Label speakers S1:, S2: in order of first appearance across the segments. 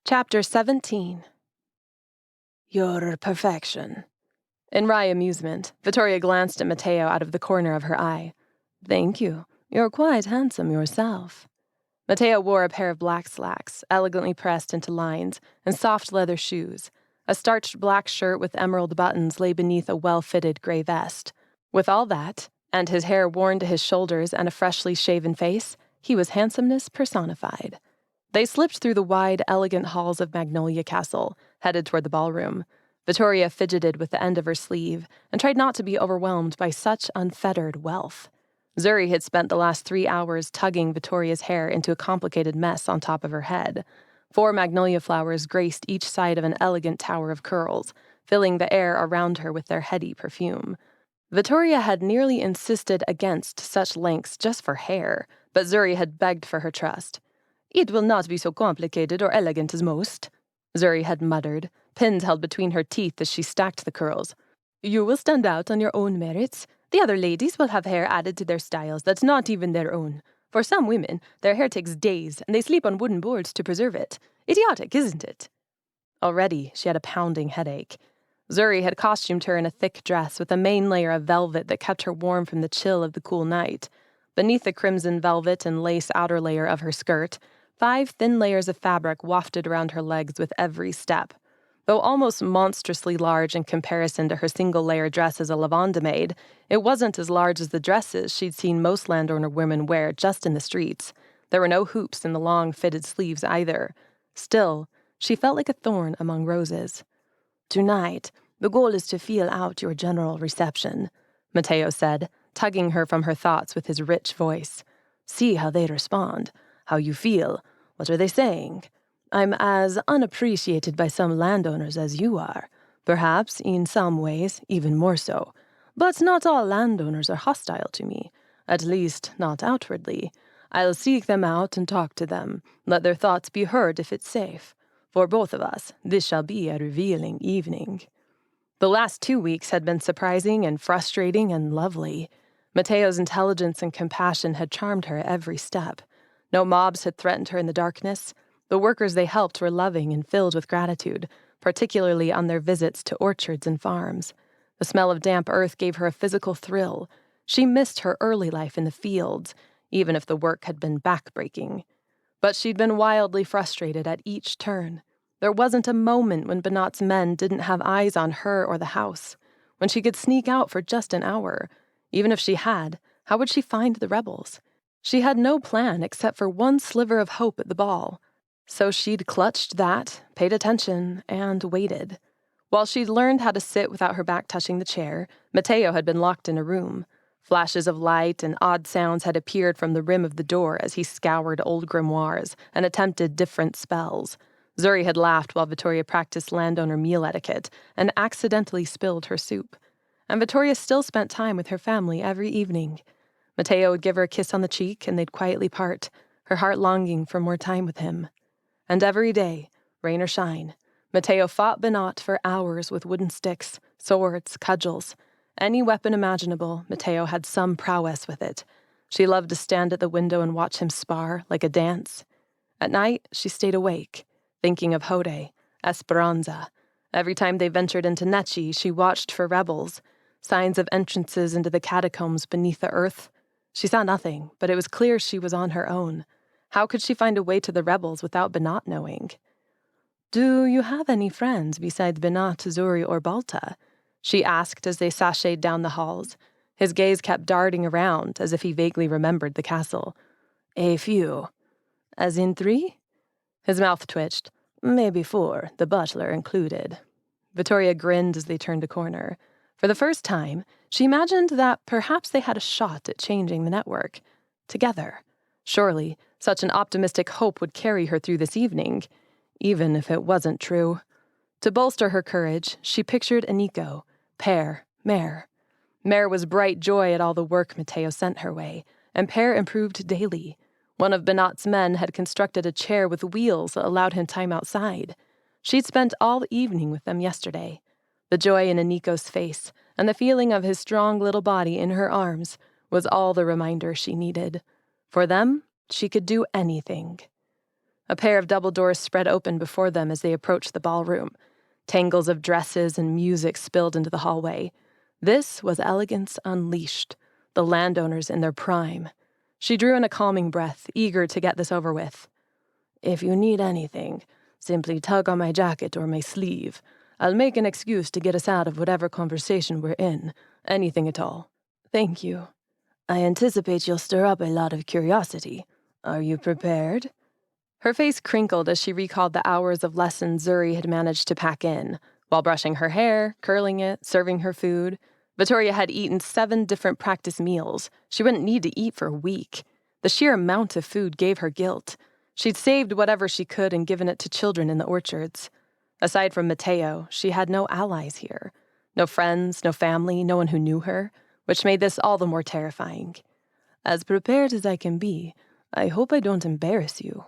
S1: Chapter 17. Your perfection. In wry amusement, Vittoria glanced at Mateo out of the corner of her eye. Thank you. You're quite handsome yourself. Mateo wore a pair of black slacks, elegantly pressed into lines, and soft leather shoes. A starched black shirt with emerald buttons lay beneath a well-fitted gray vest. With all that, and his hair worn to his shoulders and a freshly shaven face, he was handsomeness personified. They slipped through the wide, elegant halls of Magnolia Castle, headed toward the ballroom. Vittoria fidgeted with the end of her sleeve and tried not to be overwhelmed by such unfettered wealth. Zuri had spent the last 3 hours tugging Vittoria's hair into a complicated mess on top of her head. 4 magnolia flowers graced each side of an elegant tower of curls, filling the air around her with their heady perfume. Vittoria had nearly insisted against such lengths just for hair, but Zuri had begged for her trust. "It will not be so complicated or elegant as most," Zuri had muttered, pins held between her teeth as she stacked the curls. "You will stand out on your own merits. The other ladies will have hair added to their styles that's not even their own. For some women, their hair takes days, and they sleep on wooden boards to preserve it. Idiotic, isn't it?" Already, she had a pounding headache. Zuri had costumed her in a thick dress with a main layer of velvet that kept her warm from the chill of the cool night. Beneath the crimson velvet and lace outer layer of her skirt, 5 thin layers of fabric wafted around her legs with every step. Though almost monstrously large in comparison to her single-layer dress as a lavanda maid, it wasn't as large as the dresses she'd seen most landowner women wear just in the streets. There were no hoops in the long, fitted sleeves either. Still, she felt like a thorn among roses. "Tonight, the goal is to feel out your general reception," Mateo said, tugging her from her thoughts with his rich voice. "See how they respond, how you feel. What are they saying? I'm as unappreciated by some landowners as you are, perhaps in some ways even more so. But not all landowners are hostile to me, at least not outwardly. I'll seek them out and talk to them, let their thoughts be heard if it's safe. For both of us, this shall be a revealing evening." The last 2 weeks had been surprising and frustrating and lovely. Mateo's intelligence and compassion had charmed her every step. No mobs had threatened her in the darkness. The workers they helped were loving and filled with gratitude, particularly on their visits to orchards and farms. The smell of damp earth gave her a physical thrill. She missed her early life in the fields, even if the work had been backbreaking. But she'd been wildly frustrated at each turn. There wasn't a moment when Benot's men didn't have eyes on her or the house, when she could sneak out for just an hour. Even if she had, how would she find the rebels? She had no plan except for one sliver of hope at the ball. So she'd clutched that, paid attention, and waited. While she'd learned how to sit without her back touching the chair, Mateo had been locked in a room. Flashes of light and odd sounds had appeared from the rim of the door as he scoured old grimoires and attempted different spells. Zuri had laughed while Vittoria practiced landowner meal etiquette and accidentally spilled her soup. And Vittoria still spent time with her family every evening. Mateo would give her a kiss on the cheek and they'd quietly part, her heart longing for more time with him. And every day, rain or shine, Mateo fought Benot for hours with wooden sticks, swords, cudgels. Any weapon imaginable, Mateo had some prowess with it. She loved to stand at the window and watch him spar like a dance. At night, she stayed awake, thinking of Hode, Esperanza. Every time they ventured into Nechi, she watched for rebels, signs of entrances into the catacombs beneath the earth. She saw nothing, but it was clear she was on her own. How could she find a way to the rebels without Benot knowing? "Do you have any friends besides Benot, Zuri, or Balta?" she asked as they sashayed down the halls. His gaze kept darting around, as if he vaguely remembered the castle. "A few." "As in 3? His mouth twitched. "Maybe 4, the butler included." Vittoria grinned as they turned a corner. For the first time, she imagined that perhaps they had a shot at changing the network. Together. Surely, such an optimistic hope would carry her through this evening, even if it wasn't true. To bolster her courage, she pictured Aniko, Père, Mère. Mère was bright joy at all the work Mateo sent her way, and Père improved daily. One of Benot's men had constructed a chair with wheels that allowed him time outside. She'd spent all evening with them yesterday. The joy in Aniko's face, and the feeling of his strong little body in her arms, was all the reminder she needed. For them, she could do anything. A pair of double doors spread open before them as they approached the ballroom. Tangles of dresses and music spilled into the hallway. This was elegance unleashed, the landowners in their prime. She drew in a calming breath, eager to get this over with. If you need anything, simply tug on my jacket or my sleeve. I'll make an excuse to get us out of whatever conversation we're in. Anything at all. Thank you. I anticipate you'll stir up a lot of curiosity. Are you prepared? Her face crinkled as she recalled the hours of lessons Zuri had managed to pack in, while brushing her hair, curling it, serving her food. Vittoria had eaten 7 different practice meals. She wouldn't need to eat for a week. The sheer amount of food gave her guilt. She'd saved whatever she could and given it to children in the orchards. Aside from Mateo, she had no allies here. No friends, no family, no one who knew her, which made this all the more terrifying. As prepared as I can be, I hope I don't embarrass you.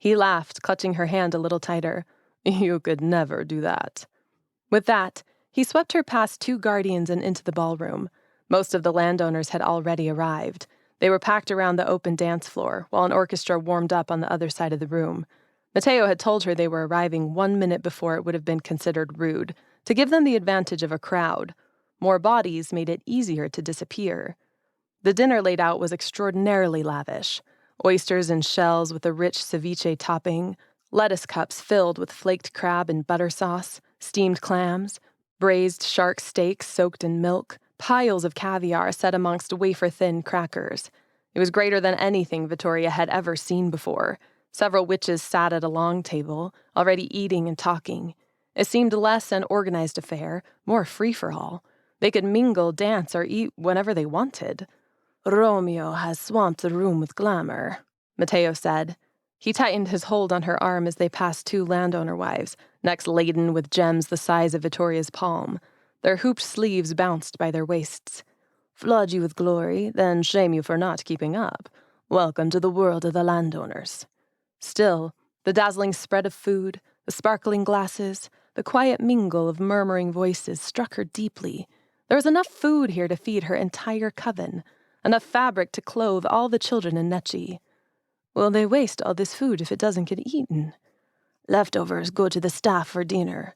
S1: He laughed, clutching her hand a little tighter. You could never do that. With that, he swept her past 2 guardians and into the ballroom. Most of the landowners had already arrived. They were packed around the open dance floor, while an orchestra warmed up on the other side of the room. Mateo had told her they were arriving 1 minute before it would have been considered rude, to give them the advantage of a crowd. More bodies made it easier to disappear. The dinner laid out was extraordinarily lavish. Oysters and shells with a rich ceviche topping, lettuce cups filled with flaked crab and butter sauce, steamed clams, braised shark steaks soaked in milk, piles of caviar set amongst wafer-thin crackers. It was greater than anything Vittoria had ever seen before. Several witches sat at a long table, already eating and talking. It seemed less an organized affair, more free-for-all. They could mingle, dance, or eat whenever they wanted. Romeo has swamped the room with glamour, Mateo said. He tightened his hold on her arm as they passed 2 landowner wives, necks laden with gems the size of Vittoria's palm. Their hooped sleeves bounced by their waists. Flood you with glory, then shame you for not keeping up. Welcome to the world of the landowners. Still, the dazzling spread of food, the sparkling glasses, the quiet mingle of murmuring voices struck her deeply. There was enough food here to feed her entire coven, enough fabric to clothe all the children in Nechi. Will they waste all this food if it doesn't get eaten? Leftovers go to the staff for dinner.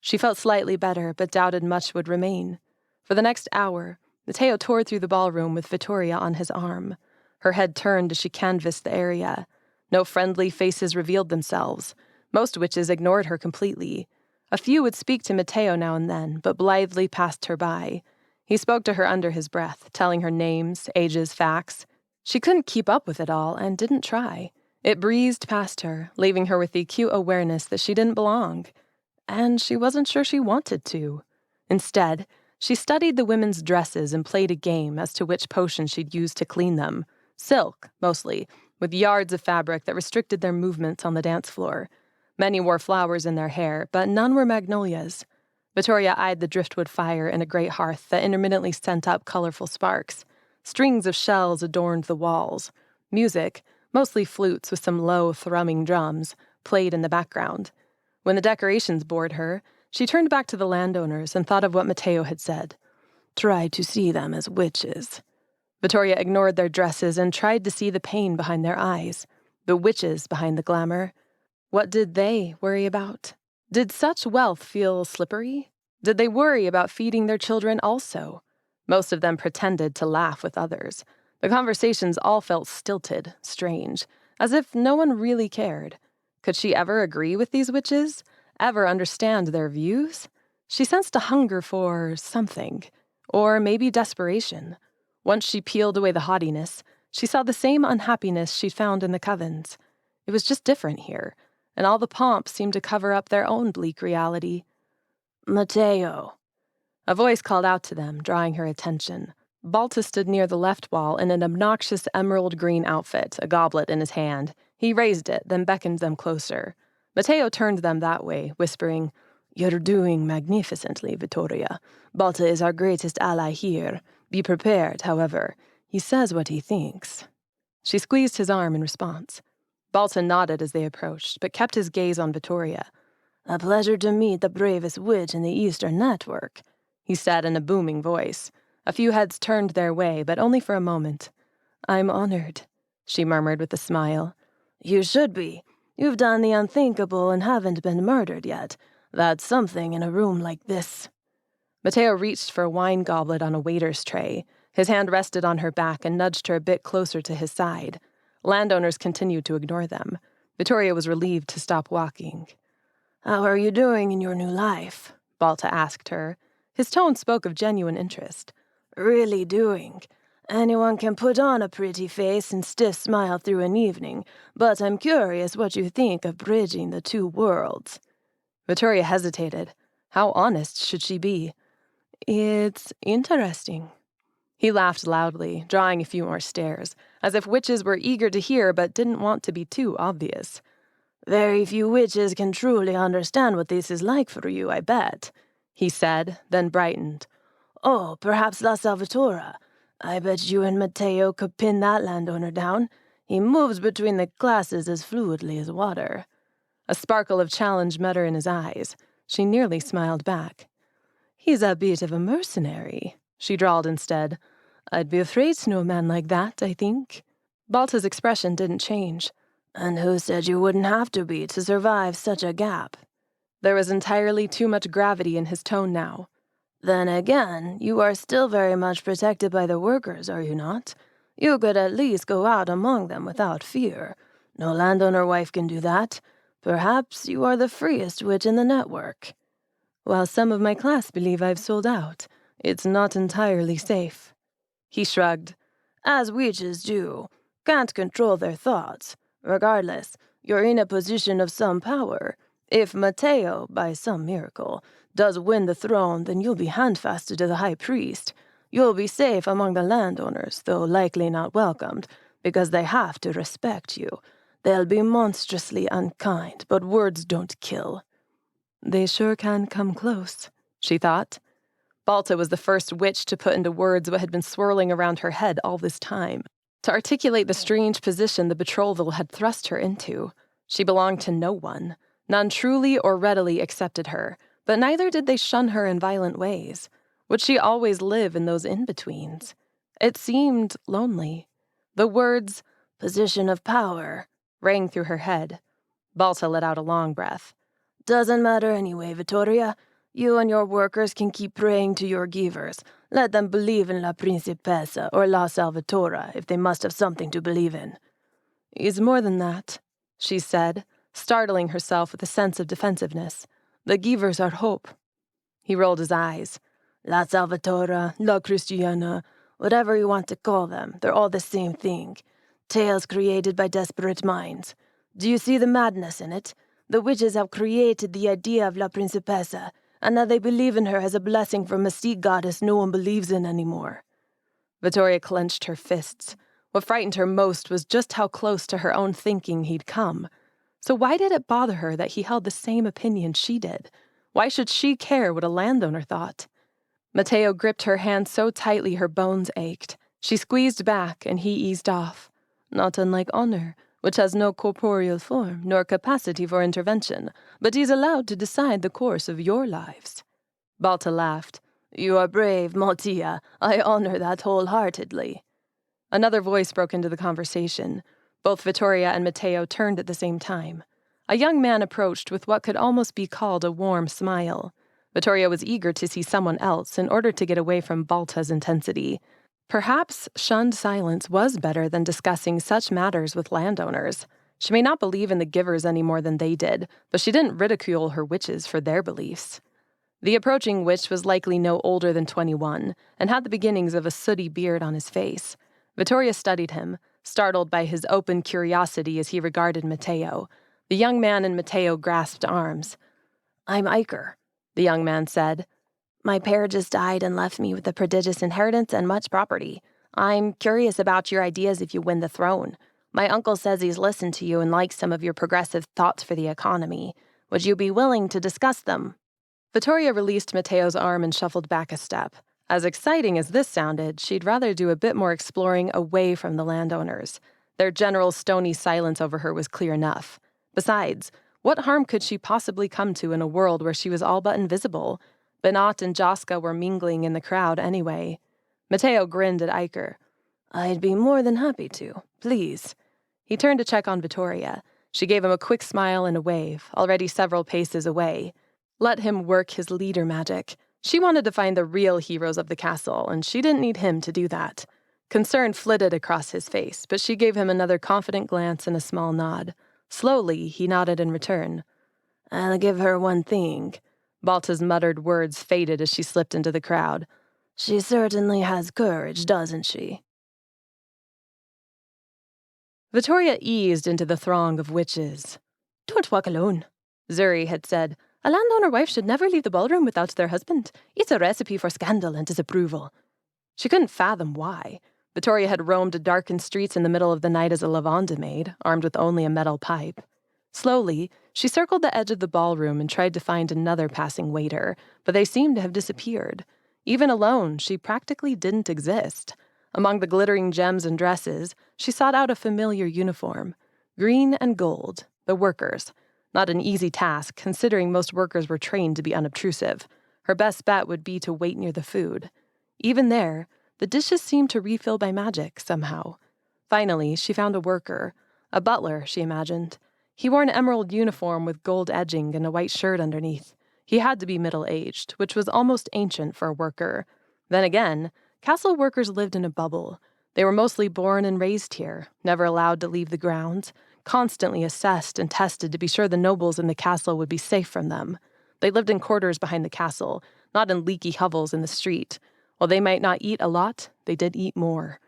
S1: She felt slightly better, but doubted much would remain. For the next hour, Mateo toured through the ballroom with Vittoria on his arm. Her head turned as she canvassed the area. No friendly faces revealed themselves. Most witches ignored her completely. A few would speak to Mateo now and then, but blithely passed her by. He spoke to her under his breath, telling her names, ages, facts. She couldn't keep up with it all and didn't try. It breezed past her, leaving her with the acute awareness that she didn't belong. And she wasn't sure she wanted to. Instead, she studied the women's dresses and played a game as to which potion she'd use to clean them. Silk, mostly, with yards of fabric that restricted their movements on the dance floor. Many wore flowers in their hair, but none were magnolias. Vittoria eyed the driftwood fire in a great hearth that intermittently sent up colorful sparks. Strings of shells adorned the walls. Music, mostly flutes with some low, thrumming drums, played in the background. When the decorations bored her, she turned back to the landowners and thought of what Mateo had said. Try to see them as witches. Vittoria ignored their dresses and tried to see the pain behind their eyes, the witches behind the glamour. What did they worry about? Did such wealth feel slippery? Did they worry about feeding their children also? Most of them pretended to laugh with others. The conversations all felt stilted, strange, as if no one really cared. Could she ever agree with these witches? Ever understand their views? She sensed a hunger for something, or maybe desperation. Once she peeled away the haughtiness, she saw the same unhappiness she'd found in the covens. It was just different here, and all the pomp seemed to cover up their own bleak reality. Mateo. A voice called out to them, drawing her attention. Balta stood near the left wall in an obnoxious emerald green outfit, a goblet in his hand. He raised it, then beckoned them closer. Mateo turned them that way, whispering, You're doing magnificently, Vittoria. Balta is our greatest ally here. Be prepared, however. He says what he thinks. She squeezed his arm in response. Balta nodded as they approached, but kept his gaze on Vittoria. A pleasure to meet the bravest witch in the Eastern Network, he said in a booming voice. A few heads turned their way, but only for a moment. I'm honored, she murmured with a smile. You should be. You've done the unthinkable and haven't been murdered yet. That's something in a room like this." Mateo reached for a wine goblet on a waiter's tray. His hand rested on her back and nudged her a bit closer to his side. Landowners continued to ignore them. Vittoria was relieved to stop walking. "How are you doing in your new life?" Balta asked her. His tone spoke of genuine interest. "Really doing. Anyone can put on a pretty face and stiff smile through an evening, but I'm curious what you think of bridging the two worlds." Vittoria hesitated. How honest should she be? "It's interesting." He laughed loudly, drawing a few more stares, as if witches were eager to hear but didn't want to be too obvious. "Very few witches can truly understand what this is like for you, I bet," he said, then brightened. "Oh, perhaps La Salvatore. I bet you and Mateo could pin that landowner down. He moves between the classes as fluidly as water." A sparkle of challenge met her in his eyes. She nearly smiled back. "He's a bit of a mercenary," she drawled instead. "I'd be afraid to know a man like that, I think." Balta's expression didn't change. "And who said you wouldn't have to be to survive such a gap?" There was entirely too much gravity in his tone now. "Then again, you are still very much protected by the workers, are you not? You could at least go out among them without fear. No landowner wife can do that. Perhaps you are the freest witch in the network." "While some of my class believe I've sold out, it's not entirely safe." He shrugged. "As witches do. Can't control their thoughts. Regardless, you're in a position of some power. If Mateo, by some miracle, does win the throne, then you'll be handfasted to the High Priest. You'll be safe among the landowners, though likely not welcomed, because they have to respect you. They'll be monstrously unkind, but words don't kill." "They sure can come close," she thought. Balta was the first witch to put into words what had been swirling around her head all this time, to articulate the strange position the betrothal had thrust her into. She belonged to no one. None truly or readily accepted her, but neither did they shun her in violent ways. Would she always live in those in-betweens? It seemed lonely. The words, "position of power," rang through her head. Balta let out a long breath. "Doesn't matter anyway, Vittoria. You and your workers can keep praying to your givers. Let them believe in La Principessa or La Salvatore if they must have something to believe in." "It's more than that," she said, startling herself with a sense of defensiveness. "The givers are hope." He rolled his eyes. "La Salvatore, La Cristiana, whatever you want to call them, they're all the same thing. Tales created by desperate minds. Do you see the madness in it? The witches have created the idea of La Principessa, and now they believe in her as a blessing from a sea goddess no one believes in anymore." Vittoria clenched her fists. What frightened her most was just how close to her own thinking he'd come. So why did it bother her that he held the same opinion she did? Why should she care what a landowner thought? Mateo gripped her hand so tightly her bones ached. She squeezed back, and he eased off. "Not unlike honor, which has no corporeal form nor capacity for intervention, but is allowed to decide the course of your lives." Balta laughed. "You are brave, Mattia. I honor that wholeheartedly." Another voice broke into the conversation. Both Vittoria and Mateo turned at the same time. A young man approached with what could almost be called a warm smile. Vittoria was eager to see someone else in order to get away from Balta's intensity. Perhaps shunned silence was better than discussing such matters with landowners. She may not believe in the givers any more than they did, but she didn't ridicule her witches for their beliefs. The approaching witch was likely no older than 21, and had the beginnings of a sooty beard on his face. Vittoria studied him, startled by his open curiosity as he regarded Mateo. The young man and Mateo grasped arms. "I'm Iker," the young man said. "My pair just died and left me with a prodigious inheritance and much property. I'm curious about your ideas if you win the throne. My uncle says he's listened to you and likes some of your progressive thoughts for the economy. Would you be willing to discuss them?" Vittoria released Mateo's arm and shuffled back a step. As exciting as this sounded, she'd rather do a bit more exploring away from the landowners. Their general stony silence over her was clear enough. Besides, what harm could she possibly come to in a world where she was all but invisible? Benat and Jaska were mingling in the crowd anyway. Mateo grinned at Iker. "I'd be more than happy to. Please." He turned to check on Vittoria. She gave him a quick smile and a wave, already several paces away. Let him work his leader magic. She wanted to find the real heroes of the castle, and she didn't need him to do that. Concern flitted across his face, but she gave him another confident glance and a small nod. Slowly, he nodded in return. "I'll give her one thing." Balta's muttered words faded as she slipped into the crowd. "She certainly has courage, doesn't she?" Vittoria eased into the throng of witches. "Don't walk alone," Zuri had said. "A landowner wife should never leave the ballroom without their husband. It's a recipe for scandal and disapproval." She couldn't fathom why. Vittoria had roamed darkened streets in the middle of the night as a lavanda maid, armed with only a metal pipe. Slowly, she circled the edge of the ballroom and tried to find another passing waiter, but they seemed to have disappeared. Even alone, she practically didn't exist. Among the glittering gems and dresses, she sought out a familiar uniform. Green and gold, the workers. Not an easy task, considering most workers were trained to be unobtrusive. Her best bet would be to wait near the food. Even there, the dishes seemed to refill by magic, somehow. Finally, she found a worker. A butler, she imagined. He wore an emerald uniform with gold edging and a white shirt underneath. He had to be middle-aged, which was almost ancient for a worker. Then again, castle workers lived in a bubble. They were mostly born and raised here, never allowed to leave the grounds, constantly assessed and tested to be sure the nobles in the castle would be safe from them. They lived in quarters behind the castle, not in leaky hovels in the street. While they might not eat a lot, they did eat more.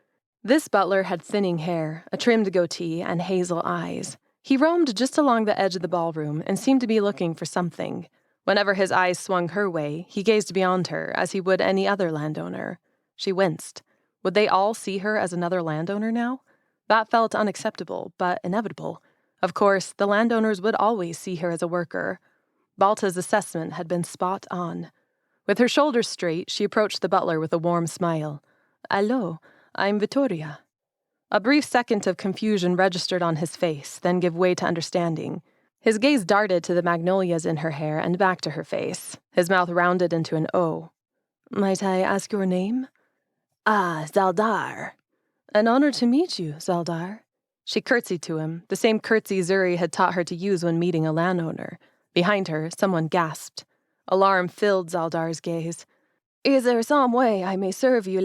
S1: This butler had thinning hair, a trimmed goatee, and hazel eyes. He roamed just along the edge of the ballroom and seemed to be looking for something. Whenever his eyes swung her way, he gazed beyond her, as he would any other landowner. She winced. Would they all see her as another landowner now? That felt unacceptable, but inevitable. Of course, the landowners would always see her as a worker. Balta's assessment had been spot on. With her shoulders straight, she approached the butler with a warm smile. "Allô, I'm Vittoria." A brief second of confusion registered on his face, then gave way to understanding. His gaze darted to the magnolias in her hair and back to her face. His mouth rounded into an O. "Might I ask your name?" "Ah, Zaldar." "An honor to meet you, Zaldar." She curtsied to him, the same curtsy Zuri had taught her to use when meeting a landowner. Behind her, someone gasped. Alarm filled Zaldar's gaze. "Is there some way I may serve you,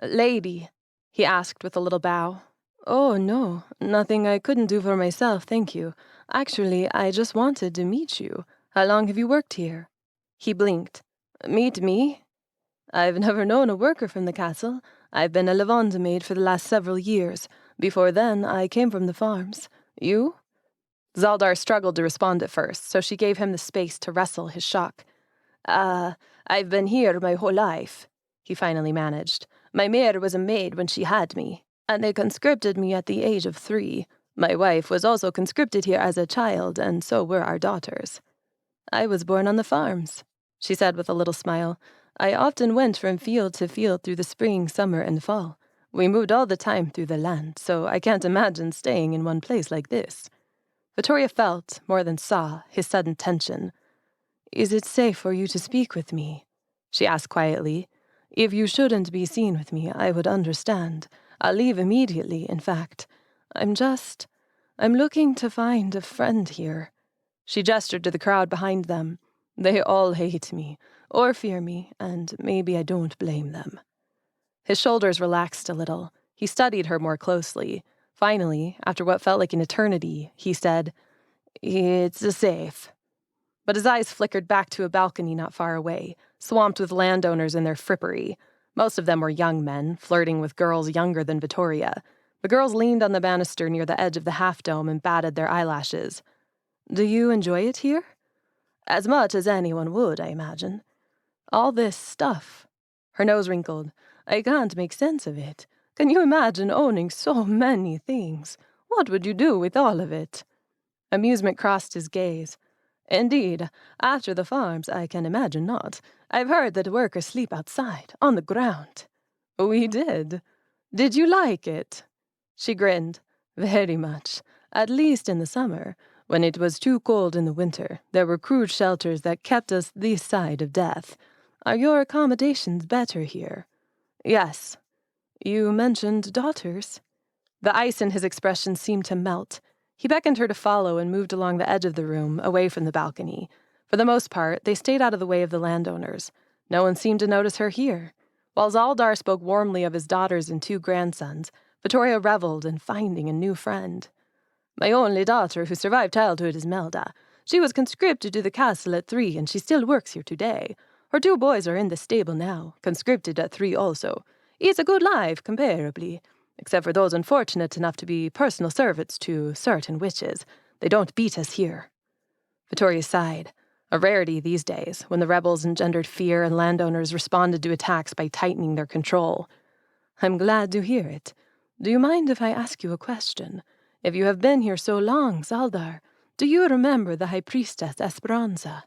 S1: lady?" he asked with a little bow. "Oh, no, nothing I couldn't do for myself, thank you. Actually, I just wanted to meet you. How long have you worked here?" He blinked. "Meet me?" "I've never known a worker from the castle. I've been a lavanda maid for the last several years. Before then, I came from the farms. You?" Zaldar struggled to respond at first, so she gave him the space to wrestle his shock. I've been here my whole life," he finally managed. "My mare was a maid when she had me, and they conscripted me at the age of 3. My wife was also conscripted here as a child, and so were our daughters." "I was born on the farms," she said with a little smile. "I often went from field to field through the spring, summer, and fall. We moved all the time through the land, so I can't imagine staying in one place like this." Vittoria felt, more than saw, his sudden tension. "Is it safe for you to speak with me?" she asked quietly. "If you shouldn't be seen with me, I would understand. I'll leave immediately, in fact. I'm looking to find a friend here." She gestured to the crowd behind them. "They all hate me, or fear me, and maybe I don't blame them." His shoulders relaxed a little. He studied her more closely. Finally, after what felt like an eternity, he said, "It's safe." But his eyes flickered back to a balcony not far away, swamped with landowners in their frippery. Most of them were young men, flirting with girls younger than Vittoria. The girls leaned on the banister near the edge of the half-dome and batted their eyelashes. "Do you enjoy it here?" "As much as anyone would, I imagine." "All this stuff." Her nose wrinkled. "I can't make sense of it. Can you imagine owning so many things? What would you do with all of it?" Amusement crossed his gaze. "Indeed, after the farms, I can imagine not. I've heard that workers sleep outside, on the ground." "We did. Did you like it?" She grinned. "Very much. At least in the summer. When it was too cold in the winter, there were crude shelters that kept us this side of death. Are your accommodations better here?" "Yes." "You mentioned daughters." The ice in his expression seemed to melt. He beckoned her to follow and moved along the edge of the room, away from the balcony. For the most part, they stayed out of the way of the landowners. No one seemed to notice her here. While Zaldar spoke warmly of his daughters and 2 grandsons, Vittoria reveled in finding a new friend. "My only daughter who survived childhood is Melda. She was conscripted to the castle at 3, and she still works here today. Her 2 boys are in the stable now, conscripted at 3 also. It's a good life, comparably, except for those unfortunate enough to be personal servants to certain witches. They don't beat us here." Vittoria sighed. A rarity these days, when the rebels engendered fear and landowners responded to attacks by tightening their control. "I'm glad to hear it. Do you mind if I ask you a question? If you have been here so long, Zaldar, do you remember the High Priestess Esperanza?"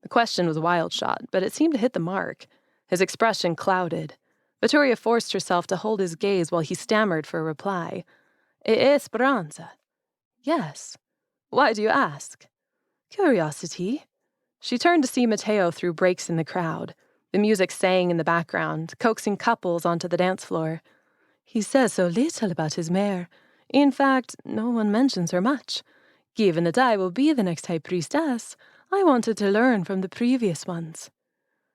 S1: The question was a wild shot, but it seemed to hit the mark. His expression clouded. Vittoria forced herself to hold his gaze while he stammered for a reply. "Esperanza?" "Yes. Why do you ask?" "Curiosity." She turned to see Mateo through breaks in the crowd. The music sang in the background, coaxing couples onto the dance floor. "He says so little about his mare. In fact, no one mentions her much. Given that I will be the next High Priestess, I wanted to learn from the previous ones."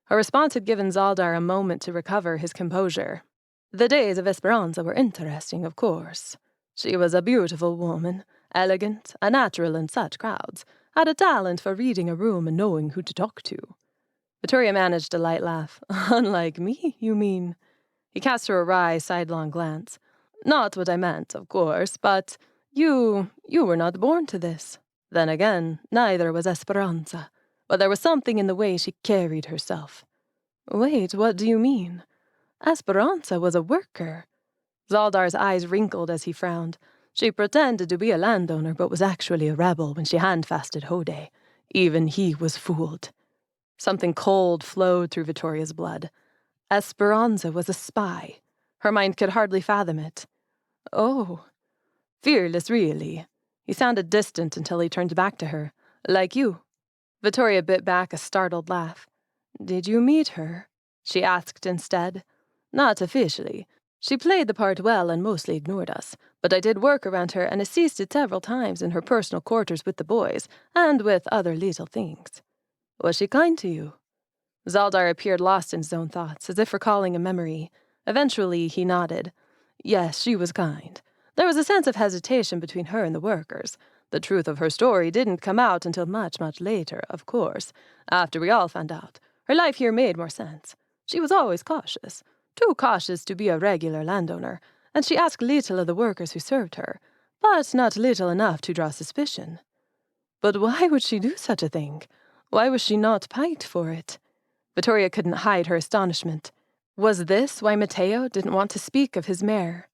S1: Her response had given Zaldar a moment to recover his composure. "The days of Esperanza were interesting, of course. She was a beautiful woman, elegant, a natural in such crowds, had a talent for reading a room and knowing who to talk to." Vittoria managed a light laugh. "Unlike me, you mean?" He cast her a wry, sidelong glance. "Not what I meant, of course, but you were not born to this. Then again, neither was Esperanza. But there was something in the way she carried herself." "Wait, what do you mean? Esperanza was a worker." Zaldar's eyes wrinkled as he frowned. "She pretended to be a landowner, but was actually a rebel when she handfasted Hode. Even he was fooled." Something cold flowed through Vittoria's blood. Esperanza was a spy. Her mind could hardly fathom it. "Oh, fearless, really." He sounded distant until he turned back to her. "Like you." Vittoria bit back a startled laugh. "Did you meet her?" she asked instead. "Not officially. She played the part well and mostly ignored us, but I did work around her and assisted several times in her personal quarters with the boys, and with other little things." "Was she kind to you?" Zaldar appeared lost in his own thoughts, as if recalling a memory. Eventually, he nodded. "Yes, she was kind. There was a sense of hesitation between her and the workers. The truth of her story didn't come out until much, much later, of course. After we all found out, her life here made more sense. She was always cautious. Too cautious to be a regular landowner, and she asked little of the workers who served her, but not little enough to draw suspicion." "But why would she do such a thing? Why was she not piked for it?" Vittoria couldn't hide her astonishment. Was this why Mateo didn't want to speak of his mare?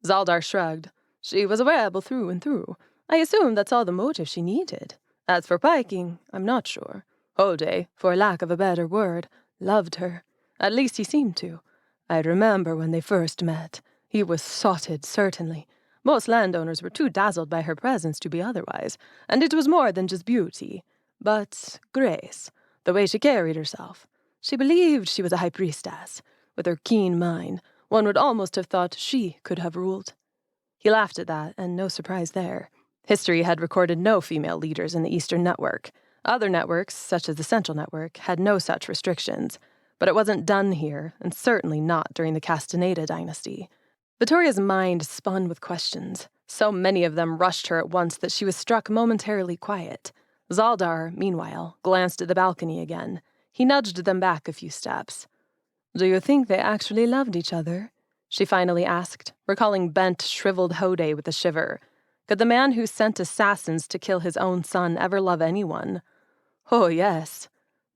S1: Zaldar shrugged. "She was a rebel through and through. I assume that's all the motive she needed. As for piking, I'm not sure. Hode, for lack of a better word, loved her. At least he seemed to. I remember when they first met. He was sotted, certainly. Most landowners were too dazzled by her presence to be otherwise, and it was more than just beauty. But grace, the way she carried herself. She believed she was a high priestess. With her keen mind, one would almost have thought she could have ruled." He laughed at that, and no surprise there. History had recorded no female leaders in the Eastern Network. Other networks, such as the Central Network, had no such restrictions. But it wasn't done here, and certainly not during the Castaneda dynasty. Vittoria's mind spun with questions. So many of them rushed her at once that she was struck momentarily quiet. Zaldar, meanwhile, glanced at the balcony again. He nudged them back a few steps. "Do you think they actually loved each other?" she finally asked, recalling bent, shriveled Hode with a shiver. Could the man who sent assassins to kill his own son ever love anyone? "Oh, yes."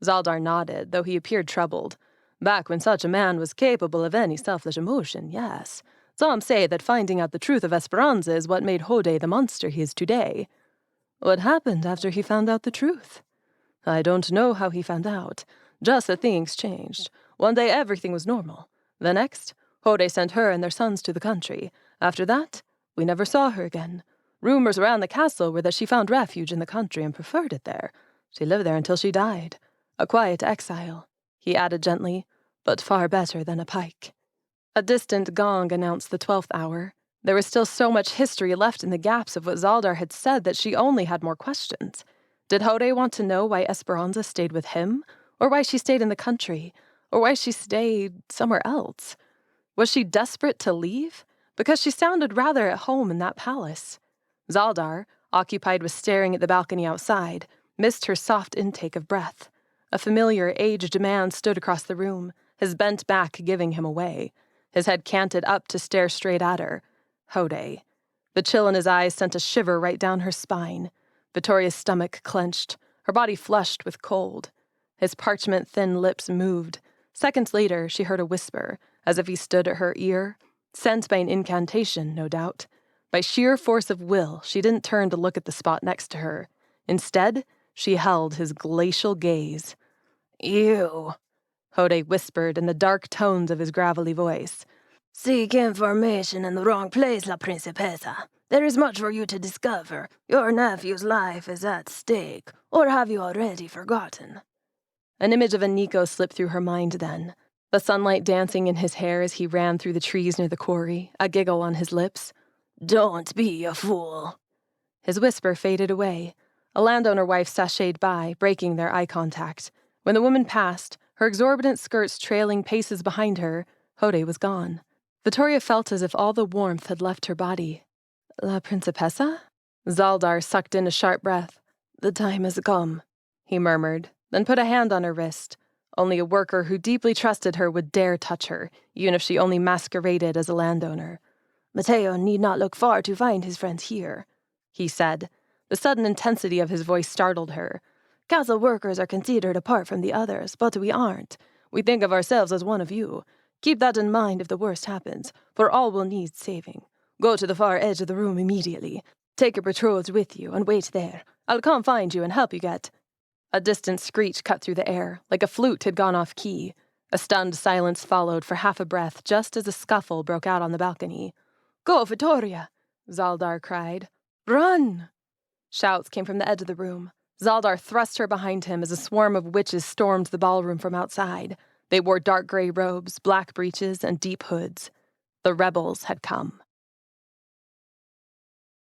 S1: Zaldar nodded, though he appeared troubled. "Back when such a man was capable of any selfish emotion, yes. Some say that finding out the truth of Esperanza is what made Hode the monster he is today." "What happened after he found out the truth?" "I don't know how he found out. Just that things changed. One day everything was normal. The next, Hode sent her and their sons to the country. After that, we never saw her again. Rumors around the castle were that she found refuge in the country and preferred it there. She lived there until she died. A quiet exile," he added gently, "but far better than a pike." A distant gong announced the 12th hour. There was still so much history left in the gaps of what Zaldar had said that she only had more questions. Did Hode want to know why Esperanza stayed with him, or why she stayed in the country, or why she stayed somewhere else? Was she desperate to leave? Because she sounded rather at home in that palace. Zaldar, occupied with staring at the balcony outside, missed her soft intake of breath. A familiar, aged man stood across the room, his bent back giving him away, his head canted up to stare straight at her. Hode. The chill in his eyes sent a shiver right down her spine. Vittoria's stomach clenched, her body flushed with cold. His parchment-thin lips moved. Seconds later, she heard a whisper, as if he stood at her ear, sent by an incantation, no doubt. By sheer force of will, she didn't turn to look at the spot next to her. Instead, she held his glacial gaze. "You," Hode whispered in the dark tones of his gravelly voice. "Seek information in the wrong place, La Principessa. There is much for you to discover. Your nephew's life is at stake. Or have you already forgotten?" An image of Aniko slipped through her mind then. The sunlight dancing in his hair as he ran through the trees near the quarry, a giggle on his lips. "Don't be a fool." His whisper faded away. A landowner wife sashayed by, breaking their eye contact. When the woman passed, her exorbitant skirts trailing paces behind her, Hode was gone. Vittoria felt as if all the warmth had left her body. "La Principessa?" Zaldar sucked in a sharp breath. "The time has come," he murmured, then put a hand on her wrist. Only a worker who deeply trusted her would dare touch her, even if she only masqueraded as a landowner. "Mateo need not look far to find his friends here," he said. The sudden intensity of his voice startled her. "Castle workers are considered apart from the others, but we aren't. We think of ourselves as one of you. Keep that in mind if the worst happens, for all will need saving. Go to the far edge of the room immediately. Take your betrothed with you and wait there. I'll come find you and help you get—" A distant screech cut through the air, like a flute had gone off key. A stunned silence followed for half a breath just as a scuffle broke out on the balcony. "Go, Vittoria!" Zaldar cried. "Run!" Shouts came from the edge of the room. Zaldar thrust her behind him as a swarm of witches stormed the ballroom from outside. They wore dark gray robes, black breeches, and deep hoods. The rebels had come.